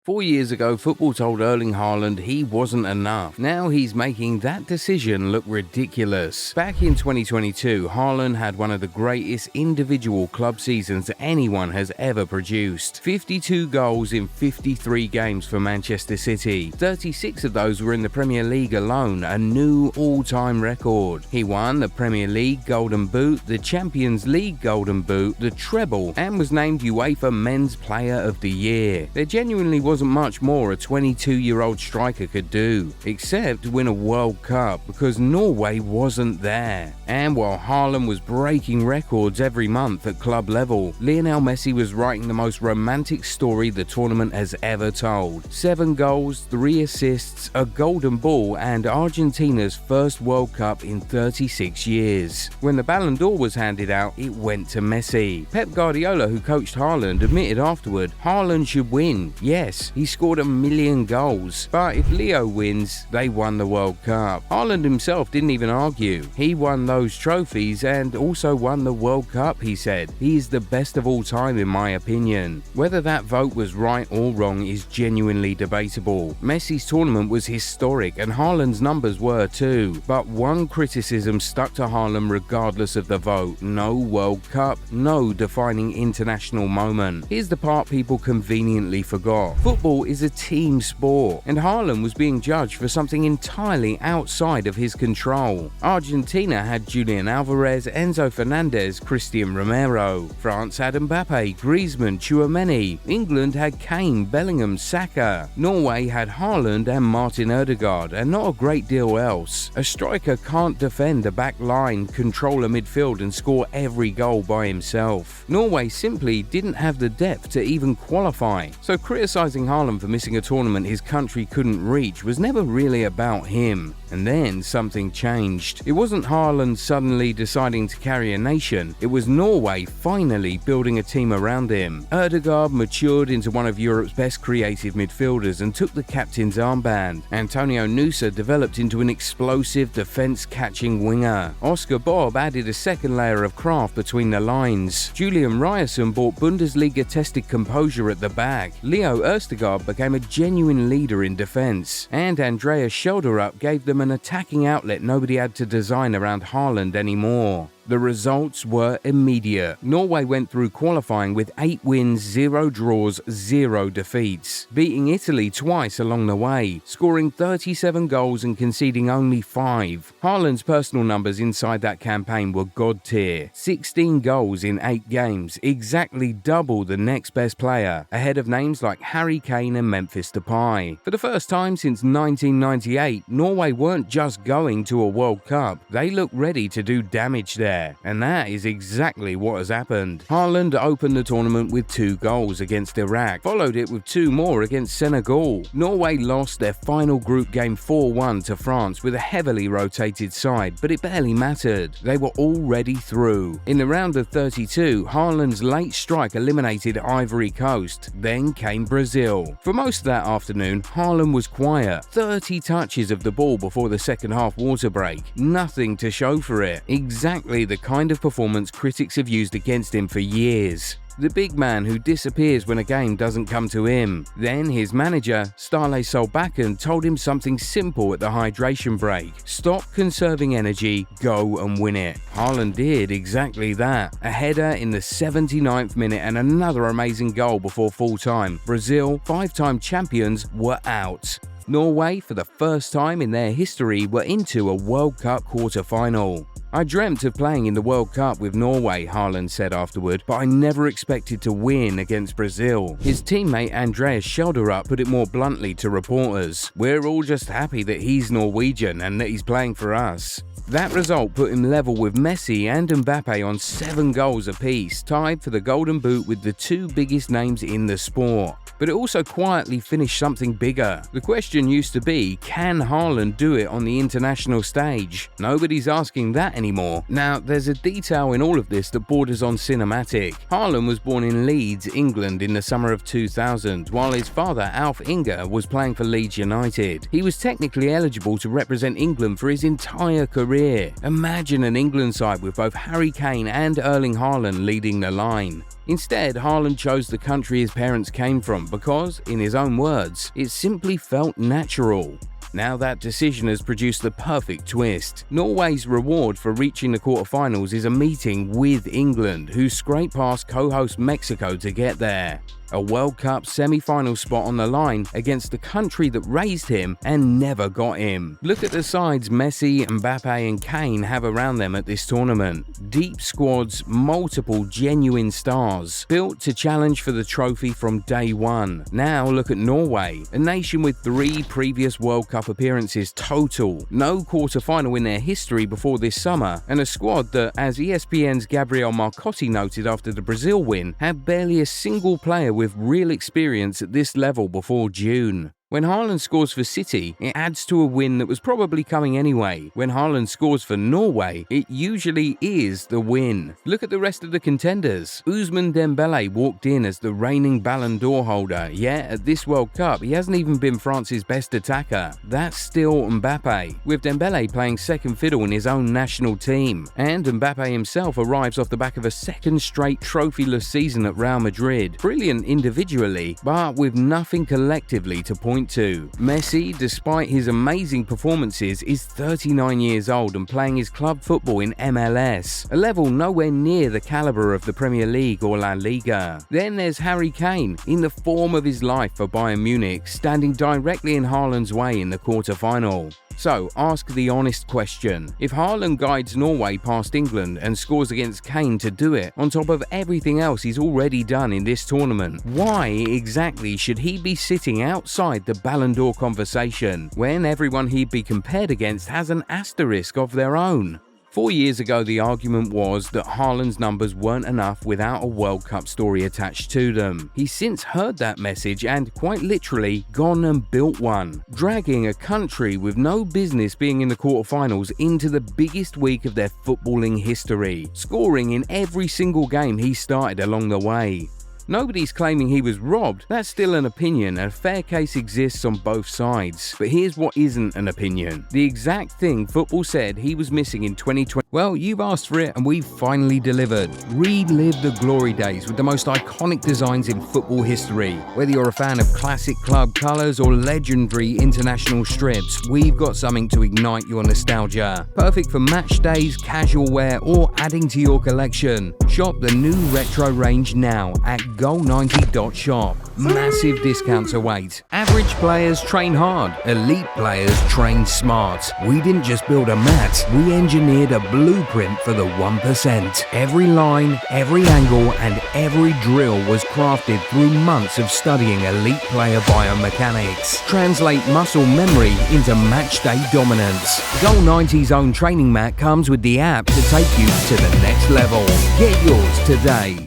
4 years ago, football told Erling Haaland he wasn't enough. Now he's making that decision look ridiculous. Back in 2022, Haaland had one of the greatest individual club seasons anyone has ever produced. 52 goals in 53 games for Manchester City. 36 of those were in the Premier League alone, a new all-time record. He won the Premier League Golden Boot, the Champions League Golden Boot, the Treble, and was named Uefa Men's Player of the Year. There genuinely wasn't much more a 22-year-old striker could do, except win a World Cup, because Norway wasn't there. And while Haaland was breaking records every month at club level, Lionel Messi was writing the most romantic story the tournament has ever told. 7 goals, 3 assists, a golden ball, and Argentina's first World Cup in 36 years. When the Ballon d'Or was handed out, it went to Messi. Pep Guardiola, who coached Haaland, admitted afterward, Haaland should win. Yes, he scored 1 million goals, but if Leo wins, they won the World Cup. Haaland himself didn't even argue. He won those trophies and also won the World Cup, he said. He is the best of all time in my opinion. Whether that vote was right or wrong is genuinely debatable. Messi's tournament was historic and Haaland's numbers were too, but one criticism stuck to Haaland regardless of the vote: no World Cup, no defining international moment. Here's the part people conveniently forgot. Football is a team sport, and Haaland was being judged for something entirely outside of his control. Argentina had Julian Alvarez, Enzo Fernandez, Christian Romero. France had Mbappe, Griezmann, Tchouaméni. England had Kane, Bellingham, Saka. Norway had Haaland and Martin Ødegaard, and not a great deal else. A striker can't defend a back line, control a midfield, and score every goal by himself. Norway simply didn't have the depth to even qualify, so criticizing Haaland for missing a tournament his country couldn't reach was never really about him. And then something changed. It wasn't Haaland suddenly deciding to carry a nation, it was Norway finally building a team around him. Ødegaard matured into one of Europe's best creative midfielders and took the captain's armband. Antonio Nusa developed into an explosive defense-catching winger. Oscar Bob added a second layer of craft between the lines. Julian Ryerson brought Bundesliga-tested composure at the back. Leo Østigard became a genuine leader in defense. And Andreas Schelderup gave them an attacking outlet nobody had to design around Haaland anymore. The results were immediate. Norway went through qualifying with 8 wins, 0 draws, 0 defeats, beating Italy twice along the way, scoring 37 goals and conceding only 5. Haaland's personal numbers inside that campaign were god tier. 16 goals in 8 games, exactly double the next best player, ahead of names like Harry Kane and Memphis Depay. For the first time since 1998, Norway weren't just going to a World Cup, they looked ready to do damage there. And that is exactly what has happened. Haaland opened the tournament with 2 goals against Iraq, followed it with 2 more against Senegal. Norway lost their final group game 4-1 to France with a heavily rotated side, but it barely mattered. They were already through. In the round of 32, Haaland's late strike eliminated Ivory Coast. Then came Brazil. For most of that afternoon, Haaland was quiet. 30 touches of the ball before the second half water break. Nothing to show for it. Exactly the kind of performance critics have used against him for years. The big man who disappears when a game doesn't come to him. Then his manager, Ståle Solbakken, told him something simple at the hydration break: stop conserving energy, go and win it. Haaland did exactly that. A header in the 79th minute and another amazing goal before full time. Brazil, 5-time champions, were out. Norway, for the first time in their history, were into a World Cup quarterfinal. I dreamt of playing in the World Cup with Norway, Haaland said afterward, but I never expected to win against Brazil. His teammate Andreas Schelderup put it more bluntly to reporters: we're all just happy that he's Norwegian and that he's playing for us. That result put him level with Messi and Mbappe on 7 goals apiece, tied for the Golden Boot with the 2 biggest names in the sport. But it also quietly finished something bigger. The question used to be, can Haaland do it on the international stage? Nobody's asking that anymore. Now, there's a detail in all of this that borders on cinematic. Haaland was born in Leeds, England in the summer of 2000, while his father, Alf Inge, was playing for Leeds United. He was technically eligible to represent England for his entire career. Imagine an England side with both Harry Kane and Erling Haaland leading the line. Instead, Haaland chose the country his parents came from because, in his own words, it simply felt natural. Now that decision has produced the perfect twist. Norway's reward for reaching the quarterfinals is a meeting with England, who scrape past co-host Mexico to get there. A World Cup semi-final spot on the line against the country that raised him and never got him. Look at the sides Messi, Mbappe and Kane have around them at this tournament. Deep squads, multiple genuine stars, built to challenge for the trophy from day one. Now look at Norway, a nation with 3 previous World Cup appearances total, no quarter-final in their history before this summer, and a squad that, as ESPN's Gabriel Marcotti noted after the Brazil win, had barely a single player with real experience at this level before June. When Haaland scores for City, it adds to a win that was probably coming anyway. When Haaland scores for Norway, it usually is the win. Look at the rest of the contenders. Ousmane Dembele walked in as the reigning Ballon d'Or holder, yet at this World Cup he hasn't even been France's best attacker. That's still Mbappe, with Dembele playing second fiddle in his own national team. And Mbappe himself arrives off the back of a second straight trophyless season at Real Madrid. Brilliant individually, but with nothing collectively to point to. Messi, despite his amazing performances, is 39 years old and playing his club football in MLS, a level nowhere near the caliber of the Premier League or La Liga. Then there's Harry Kane, in the form of his life for Bayern Munich, standing directly in Haaland's way in the quarter-final. So, ask the honest question. If Haaland guides Norway past England and scores against Kane to do it, on top of everything else he's already done in this tournament, why exactly should he be sitting outside the Ballon d'Or conversation when everyone he'd be compared against has an asterisk of their own? 4 years ago, the argument was that Haaland's numbers weren't enough without a World Cup story attached to them. He's since heard that message and, quite literally, gone and built one, dragging a country with no business being in the quarterfinals into the biggest week of their footballing history, scoring in every single game he started along the way. Nobody's claiming he was robbed. That's still an opinion, and a fair case exists on both sides. But here's what isn't an opinion. The exact thing football said he was missing in 2020. Well, you've asked for it and we've finally delivered. Relive the glory days with the most iconic designs in football history. Whether you're a fan of classic club colours or legendary international strips, we've got something to ignite your nostalgia. Perfect for match days, casual wear, or adding to your collection. Shop the new retro range now at Goal90.shop. Massive discounts await. Average players train hard, elite players train smart. We didn't just build a mat, we engineered a blueprint for the 1%. Every line, every angle, and every drill was crafted through months of studying elite player biomechanics. Translate muscle memory into matchday dominance. Goal90's own training mat comes with the app to take you to the next level. Get yours today.